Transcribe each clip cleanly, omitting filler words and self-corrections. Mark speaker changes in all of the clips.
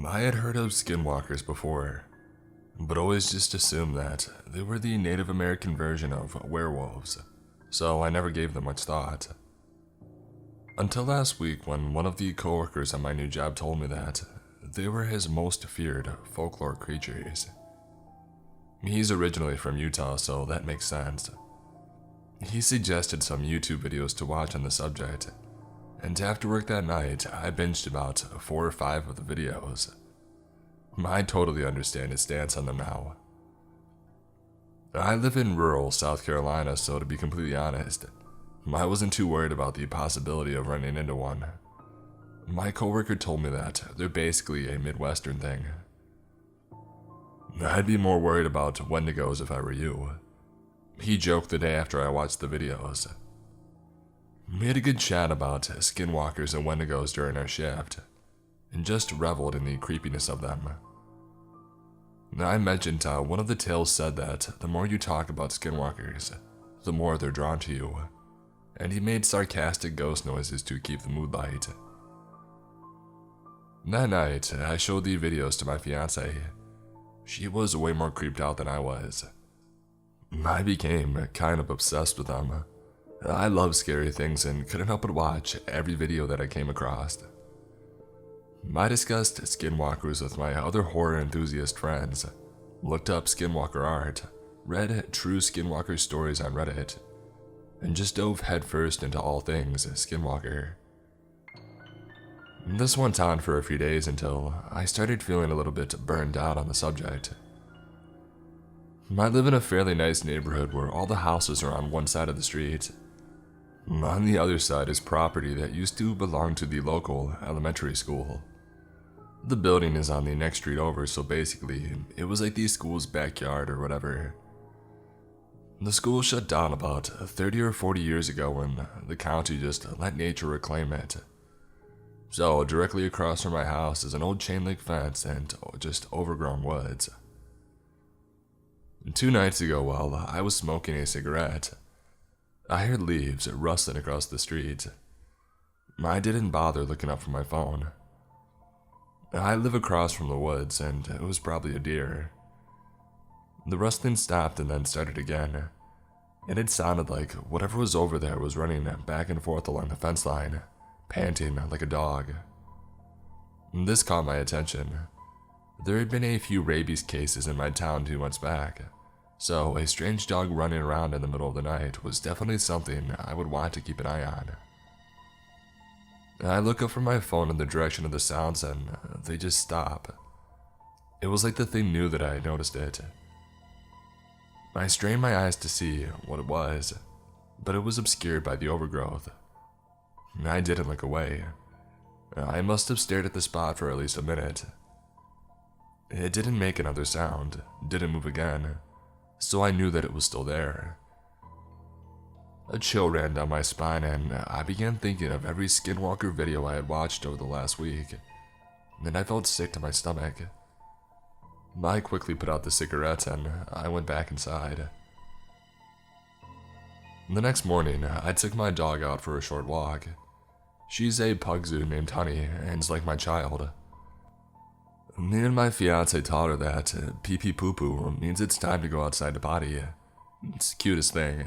Speaker 1: I had heard of skinwalkers before, but always just assumed that they were the Native American version of werewolves, so I never gave them much thought. Until last week when one of the coworkers at my new job told me that they were his most feared folklore creatures. He's originally from Utah, so that makes sense. He suggested some YouTube videos to watch on the subject, and after work that night, I binged about 4 or 5 of the videos. I totally understand his stance on them now. I live in rural South Carolina, so to be completely honest, I wasn't too worried about the possibility of running into one. My coworker told me that they're basically a Midwestern thing. I'd be more worried about Wendigos if I were you. He joked the day after I watched the videos. We had a good chat about skinwalkers and Wendigos during our shift, and just reveled in the creepiness of them. I mentioned how one of the tales said that the more you talk about skinwalkers, the more they're drawn to you, and he made sarcastic ghost noises to keep the mood light. That night, I showed the videos to my fiancée. She was way more creeped out than I was. I became kind of obsessed with them. I love scary things and couldn't help but watch every video that I came across. I discussed skinwalkers with my other horror enthusiast friends, looked up skinwalker art, read true skinwalker stories on Reddit, and just dove headfirst into all things skinwalker. This went on for a few days until I started feeling a little bit burned out on the subject. I live in a fairly nice neighborhood where all the houses are on one side of the street. On the other side is property that used to belong to the local elementary school. The building is on the next street over, so basically, it was like the school's backyard or whatever. The school shut down about 30 or 40 years ago when the county just let nature reclaim it. So directly across from my house is an old chain link fence and just overgrown woods. 2 nights ago, while I was smoking a cigarette, I heard leaves rustling across the street. I didn't bother looking up from my phone. I live across from the woods, and it was probably a deer. The rustling stopped and then started again, and it sounded like whatever was over there was running back and forth along the fence line, panting like a dog. This caught my attention. There had been a few rabies cases in my town 2 months back, so a strange dog running around in the middle of the night was definitely something I would want to keep an eye on. I look up from my phone in the direction of the sounds and they just stop. It was like the thing knew that I had noticed it. I strained my eyes to see what it was, but it was obscured by the overgrowth. I didn't look away. I must have stared at the spot for at least a minute. It didn't make another sound, didn't move again, so I knew that it was still there. A chill ran down my spine and I began thinking of every skinwalker video I had watched over the last week, and I felt sick to my stomach. I quickly put out the cigarettes and I went back inside. The next morning, I took my dog out for a short walk. She's a pug zoo named Honey and is like my child. Me and my fiance taught her that pee-pee poo-poo means it's time to go outside to potty. It's the cutest thing.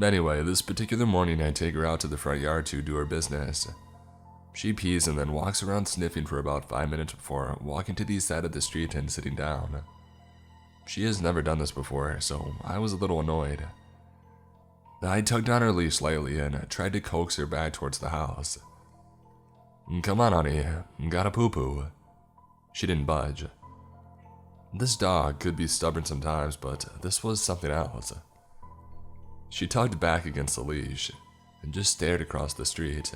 Speaker 1: Anyway, this particular morning I take her out to the front yard to do her business. She pees and then walks around sniffing for about 5 minutes before walking to the side of the street and sitting down. She has never done this before, so I was a little annoyed. I tugged on her leash slightly and tried to coax her back towards the house. "Come on, honey, gotta poo-poo." She didn't budge. This dog could be stubborn sometimes, but this was something else. She tugged back against the leash and just stared across the street,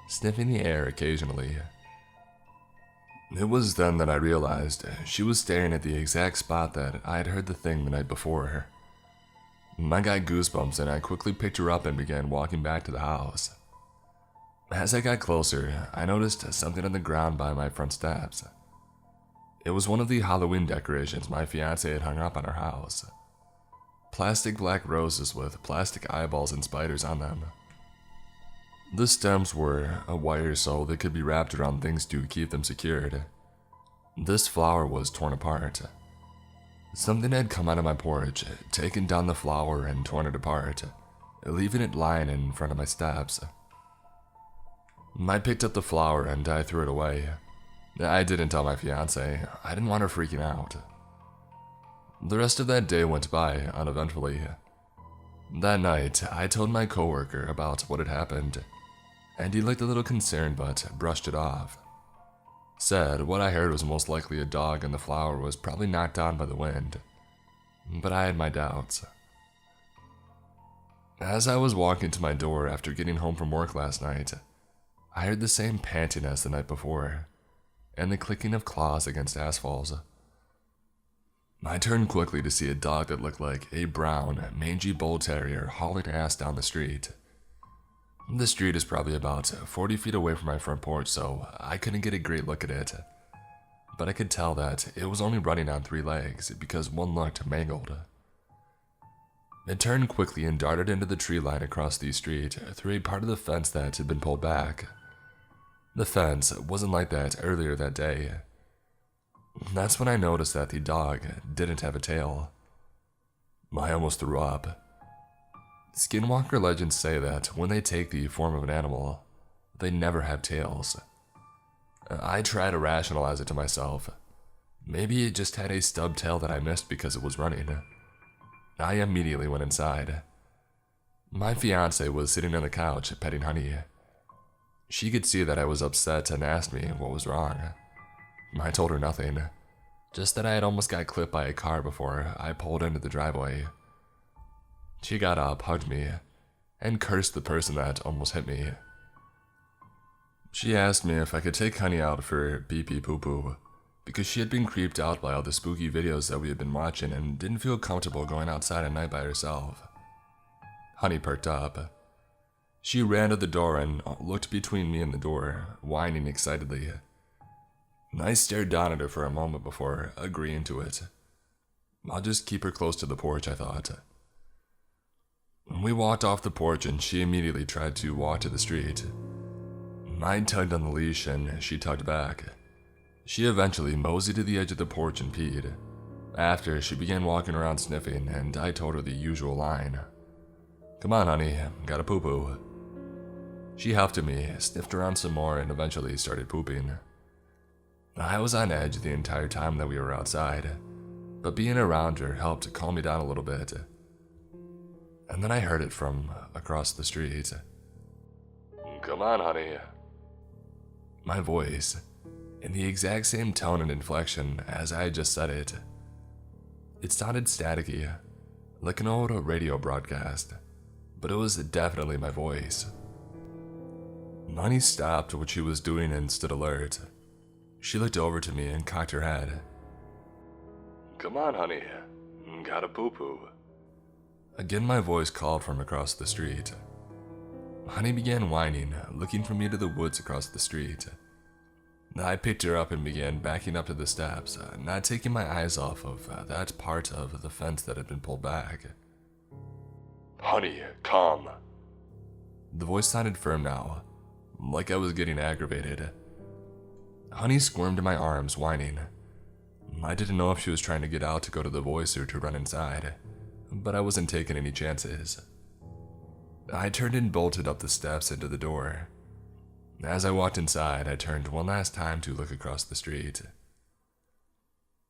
Speaker 1: sniffing the air occasionally. It was then that I realized she was staring at the exact spot that I had heard the thing the night before. I got goosebumps and I quickly picked her up and began walking back to the house. As I got closer, I noticed something on the ground by my front steps. It was one of the Halloween decorations my fiancé had hung up on our house. Plastic black roses with plastic eyeballs and spiders on them. The stems were a wire so they could be wrapped around things to keep them secured, This flower was torn apart. Something had come out of my porch, taken down the flower and torn it apart, leaving it lying in front of my steps. I picked up the flower and I threw it away. I didn't tell my fiance. I didn't want her freaking out. The rest of that day went by uneventfully. That night, I told my coworker about what had happened, and he looked a little concerned but brushed it off. Said what I heard was most likely a dog and the flower was probably knocked down by the wind, but I had my doubts. As I was walking to my door after getting home from work last night, I heard the same panting as the night before, and the clicking of claws against asphalt. I turned quickly to see a dog that looked like a brown, mangy bull terrier hauling ass down the street. The street is probably about 40 feet away from my front porch, so I couldn't get a great look at it. But I could tell that it was only running on 3 legs because one looked mangled. It turned quickly and darted into the tree line across the street through a part of the fence that had been pulled back. The fence wasn't like that earlier that day. That's when I noticed that the dog didn't have a tail. I almost threw up. Skinwalker legends say that when they take the form of an animal, they never have tails. I try to rationalize it to myself. Maybe it just had a stub tail that I missed because it was running. I immediately went inside. My fiance was sitting on the couch petting Honey. She could see that I was upset and asked me what was wrong. I told her nothing, just that I had almost got clipped by a car before I pulled into the driveway. She got up, hugged me, and cursed the person that almost hit me. She asked me if I could take Honey out for pee-pee poo-poo, because she had been creeped out by all the spooky videos that we had been watching and didn't feel comfortable going outside at night by herself. Honey perked up. She ran to the door and looked between me and the door, whining excitedly. I stared down at her for a moment before agreeing to it. I'll just keep her close to the porch, I thought. We walked off the porch and she immediately tried to walk to the street. I tugged on the leash and she tugged back. She eventually moseyed to the edge of the porch and peed. After, she began walking around sniffing and I told her the usual line. "Come on, honey, gotta poo-poo." She huffed at me, sniffed around some more and eventually started pooping. I was on edge the entire time that we were outside, but being around her helped calm me down a little bit. And then I heard it from across the street. "Come on, honey." My voice, in the exact same tone and inflection as I had just said it. It sounded staticky, like an old radio broadcast, but it was definitely my voice. Honey stopped what she was doing and stood alert. She looked over to me and cocked her head. "Come on, honey, gotta poo-poo." Again my voice called from across the street. Honey began whining, looking from me to the woods across the street. I picked her up and began backing up to the steps, not taking my eyes off of that part of the fence that had been pulled back. "Honey, calm." The voice sounded firm now, like I was getting aggravated. Honey squirmed in my arms, whining. I didn't know if she was trying to get out to go to the voice or to run inside, but I wasn't taking any chances. I turned and bolted up the steps into the door. As I walked inside, I turned one last time to look across the street.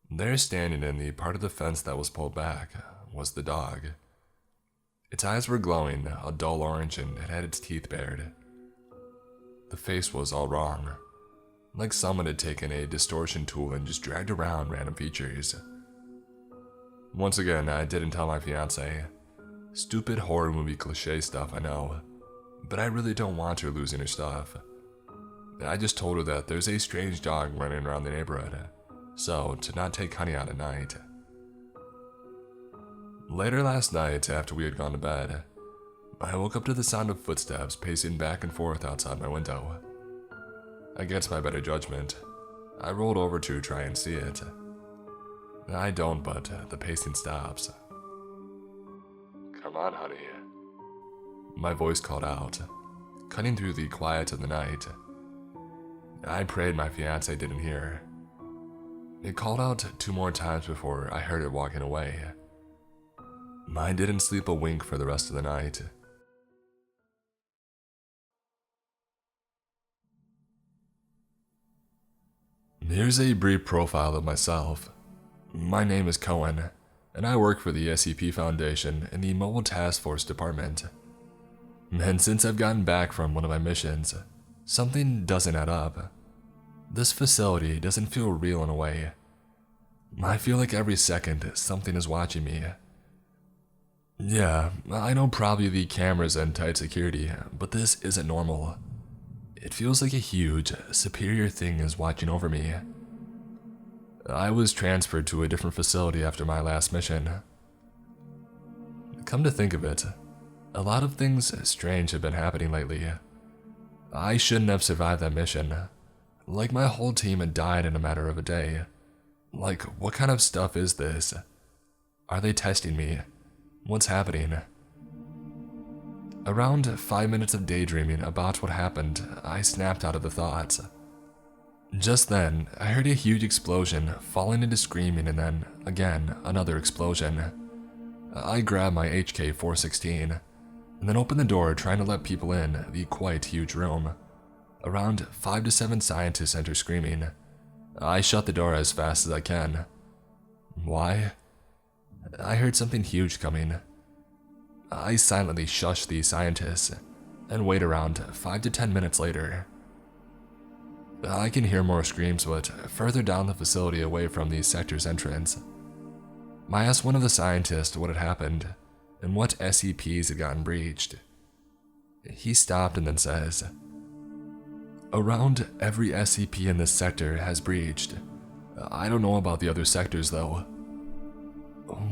Speaker 1: There, standing in the part of the fence that was pulled back, was the dog. Its eyes were glowing, a dull orange, and it had its teeth bared. The face was all wrong, like someone had taken a distortion tool and just dragged around random features. Once again, I didn't tell my fiance. Stupid horror movie cliche stuff, I know, but I really don't want her losing her stuff. I just told her that there's a strange dog running around the neighborhood, so to not take Honey out at night. Later last night, after we had gone to bed, I woke up to the sound of footsteps pacing back and forth outside my window. Against my better judgment, I rolled over to try and see it. I don't, but the pacing stops. "Come on, honey." My voice called out, cutting through the quiet of the night. I prayed my fiance didn't hear. It called out 2 more times before I heard it walking away. I didn't sleep a wink for the rest of the night. Here's a brief profile of myself. My name is Cohen, and I work for the SCP Foundation in the Mobile Task Force Department. And since I've gotten back from one of my missions, something doesn't add up. This facility doesn't feel real in a way. I feel like every second something is watching me. Yeah, I know probably the cameras and tight security, but this isn't normal. It feels like a huge, superior thing is watching over me. I was transferred to a different facility after my last mission. Come to think of it, a lot of things strange have been happening lately. I shouldn't have survived that mission. Like my whole team had died in a matter of a day. Like, what kind of stuff is this? Are they testing me? What's happening? Around 5 minutes of daydreaming about what happened, I snapped out of the thoughts. Just then, I heard a huge explosion, falling into screaming, and then, again, another explosion. I grabbed my HK-416, and then opened the door trying to let people in the quite huge room. Around 5 to 7 scientists enter screaming. I shut the door as fast as I can. Why? I heard something huge coming. I silently shushed the scientists and wait around 5 to 10 minutes later. I can hear more screams, but further down the facility away from the sector's entrance. I asked one of the scientists what had happened and what SCPs had gotten breached. He stopped and then says, "Around every SCP in this sector has breached. I don't know about the other sectors though."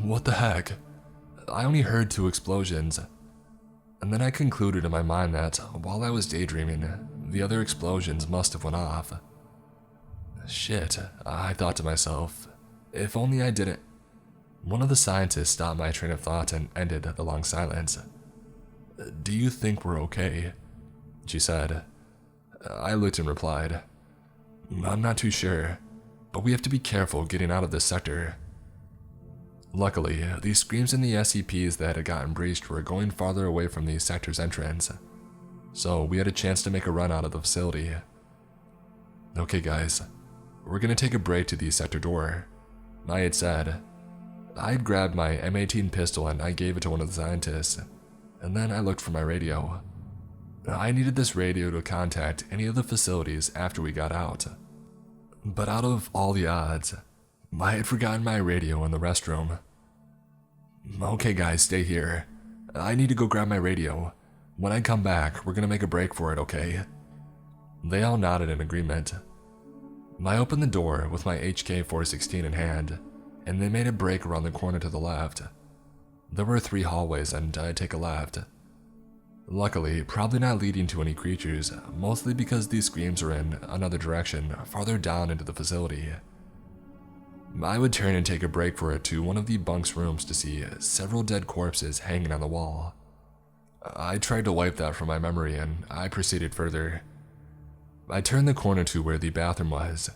Speaker 1: What the heck? I only heard 2 explosions. And then I concluded in my mind that while I was daydreaming, the other explosions must have went off. Shit, I thought to myself, if only I didn't. One of the scientists stopped my train of thought and ended the long silence. "Do you think we're okay?" she said. I looked and replied, "I'm not too sure, but we have to be careful getting out of this sector." Luckily, the screams in the SCPs that had gotten breached were going farther away from the sector's entrance, so we had a chance to make a run out of the facility. "Okay guys, we're gonna take a break to the sector door," I had said. I had grabbed my M18 pistol and I gave it to one of the scientists, and then I looked for my radio. I needed this radio to contact any of the facilities after we got out. But out of all the odds, I had forgotten my radio in the restroom. "Okay guys, stay here. I need to go grab my radio. When I come back, we're gonna make a break for it, okay?" They all nodded in agreement. I opened the door with my HK-416 in hand, and they made a break around the corner to the left. There were 3 hallways and I'd take a left. Luckily, probably not leading to any creatures, mostly because these screams are in another direction, farther down into the facility. I would turn and take a break for it to one of the bunk's rooms to see several dead corpses hanging on the wall. I tried to wipe that from my memory and I proceeded further. I turned the corner to where the bathroom was.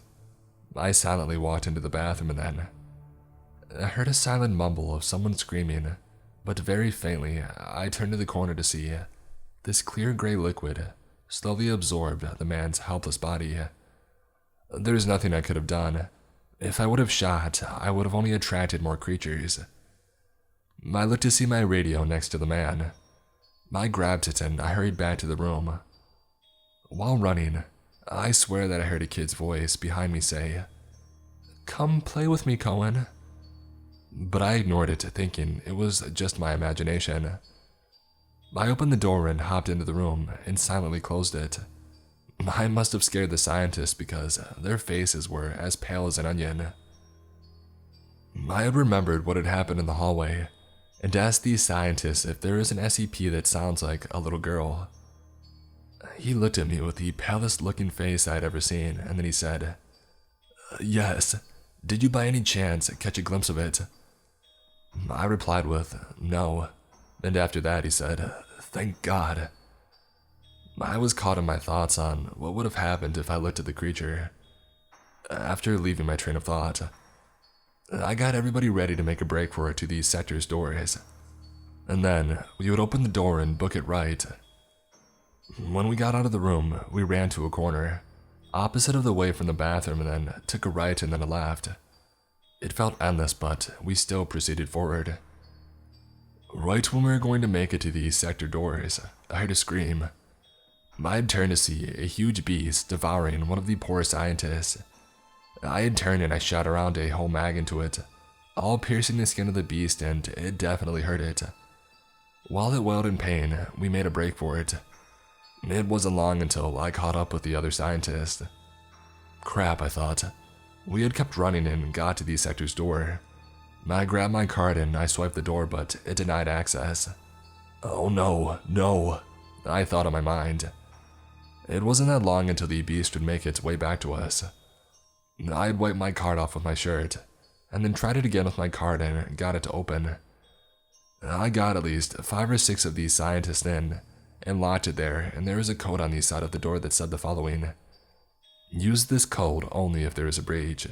Speaker 1: I silently walked into the bathroom and then I heard a silent mumble of someone screaming, but very faintly. I turned to the corner to see this clear gray liquid slowly absorbed the man's helpless body. There's nothing I could have done. If I would have shot, I would have only attracted more creatures. I looked to see my radio next to the man. I grabbed it and I hurried back to the room. While running, I swear that I heard a kid's voice behind me say, "Come play with me, Cohen." But I ignored it, thinking it was just my imagination. I opened the door and hopped into the room and silently closed it. I must have scared the scientists because their faces were as pale as an onion. I had remembered what had happened in the hallway and asked these scientists if there is an SCP that sounds like a little girl. He looked at me with the palest looking face I had ever seen, and then he said, "Yes, did you by any chance catch a glimpse of it?" I replied with, "No," and after that he said, "Thank God." I was caught in my thoughts on what would have happened if I looked at the creature. After leaving my train of thought, I got everybody ready to make a break for it to these sector's doors. And then we would open the door and book it right. When we got out of the room, we ran to a corner, opposite of the way from the bathroom, and then took a right and then a left. It felt endless, but we still proceeded forward. Right when we were going to make it to these sector doors, I heard a scream. I had turned to see a huge beast devouring one of the poor scientists. I had turned and I shot around a whole mag into it, all piercing the skin of the beast, and it definitely hurt it. While it wailed in pain, we made a break for it. It wasn't long until I caught up with the other scientist. Crap, I thought. We had kept running and got to the sector's door. I grabbed my card and I swiped the door, but it denied access. Oh no, I thought in my mind. It wasn't that long until the beast would make its way back to us. I had wiped my card off with my shirt, and then tried it again with my card and got it to open. I got at least 5 or 6 of these scientists in, and locked it there, and there was a code on the side of the door that said the following: use this code only if there is a breach.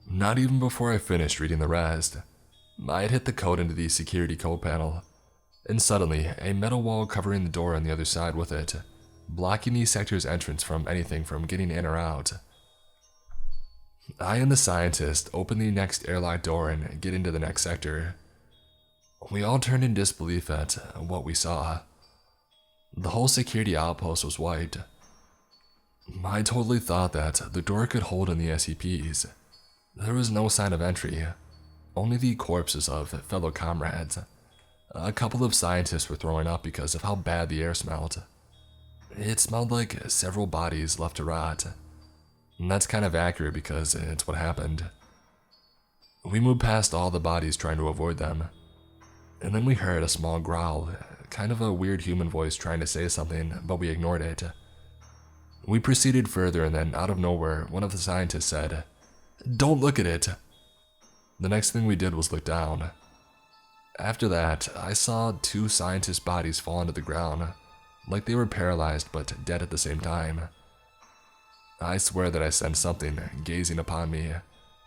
Speaker 1: Not even before I finished reading the rest, I had hit the code into the security code panel, and suddenly a metal wall covering the door on the other side with it, blocking the sector's entrance from anything from getting in or out. I and the scientist open the next airlock door and get into the next sector. We all turned in disbelief at what we saw. The whole security outpost was wiped. I totally thought that the door could hold in the SCPs. There was no sign of entry, only the corpses of fellow comrades. A couple of scientists were throwing up because of how bad the air smelled. It smelled like several bodies left to rot. And that's kind of accurate because it's what happened. We moved past all the bodies trying to avoid them. And then we heard a small growl, kind of a weird human voice trying to say something, but we ignored it. We proceeded further, and then out of nowhere, one of the scientists said, "Don't look at it." The next thing we did was look down. After that, I saw 2 scientists' bodies fall onto the ground, like they were paralyzed but dead at the same time. I swear that I sensed something gazing upon me,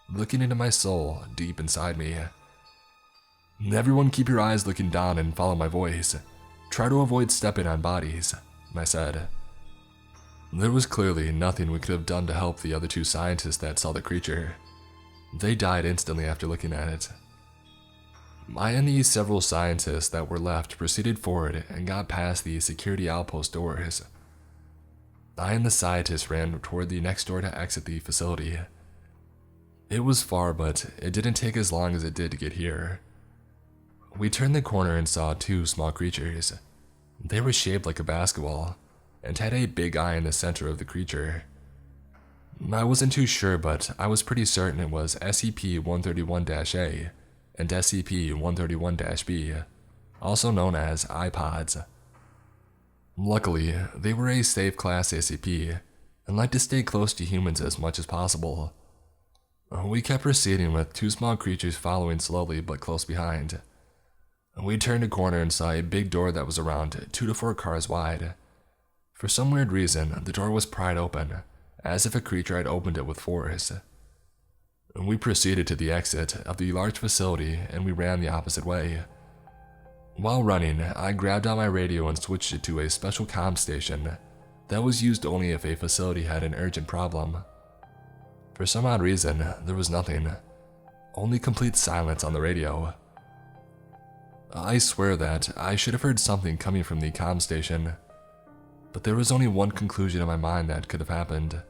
Speaker 1: looking into my soul deep inside me. "Everyone keep your eyes looking down and follow my voice. Try to avoid stepping on bodies," I said. There was clearly nothing we could have done to help the other 2 scientists that saw the creature. They died instantly after looking at it. I and the several scientists that were left proceeded forward and got past the security outpost doors. I and the scientists ran toward the next door to exit the facility. It was far, but it didn't take as long as it did to get here. We turned the corner and saw 2 small creatures. They were shaped like a basketball, and had a big eye in the center of the creature. I wasn't too sure, but I was pretty certain it was SCP-131-A and SCP-131-B, also known as iPods. Luckily, they were a safe class SCP, and liked to stay close to humans as much as possible. We kept proceeding with 2 small creatures following slowly but close behind. We turned a corner and saw a big door that was around 2 to 4 cars wide. For some weird reason, the door was pried open, as if a creature had opened it with force. We proceeded to the exit of the large facility and we ran the opposite way. While running, I grabbed out my radio and switched it to a special comm station that was used only if a facility had an urgent problem. For some odd reason, there was nothing, only complete silence on the radio. I swear that I should have heard something coming from the comm station, but there was only one conclusion in my mind that could have happened.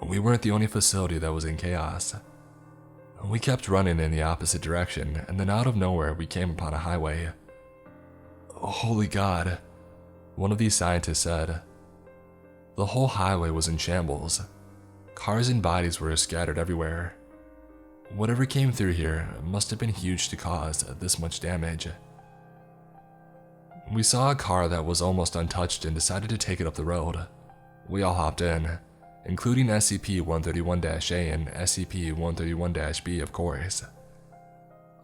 Speaker 1: We weren't the only facility that was in chaos. We kept running in the opposite direction, and then out of nowhere we came upon a highway. "Holy God," one of these scientists said. The whole highway was in shambles. Cars and bodies were scattered everywhere. Whatever came through here must have been huge to cause this much damage. We saw a car that was almost untouched and decided to take it up the road. We all hopped in, including SCP-131-A and SCP-131-B, of course.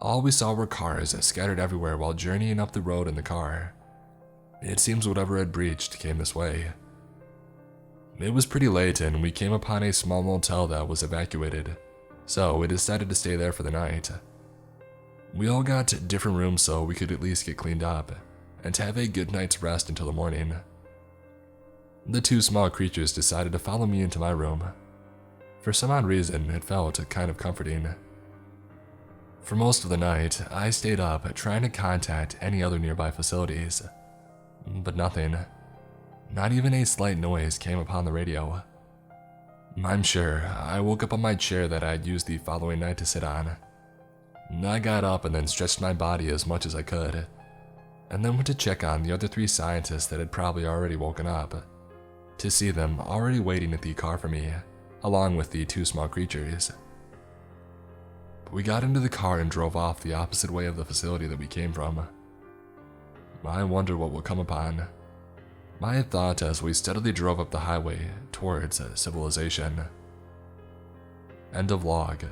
Speaker 1: All we saw were cars scattered everywhere while journeying up the road in the car. It seems whatever had breached came this way. It was pretty late and we came upon a small motel that was evacuated, so we decided to stay there for the night. We all got different rooms so we could at least get cleaned up and to have a good night's rest until the morning. The two small creatures decided to follow me into my room. For some odd reason, it felt kind of comforting. For most of the night, I stayed up trying to contact any other nearby facilities, but nothing. Not even a slight noise came upon the radio. I'm sure I woke up on my chair that I'd used the following night to sit on. I got up and then stretched my body as much as I could, and then went to check on the other 3 scientists that had probably already woken up, to see them already waiting at the car for me, along with the 2 small creatures. We got into the car and drove off the opposite way of the facility that we came from. I wonder what we'll come upon. My thought as we steadily drove up the highway towards civilization. End of log.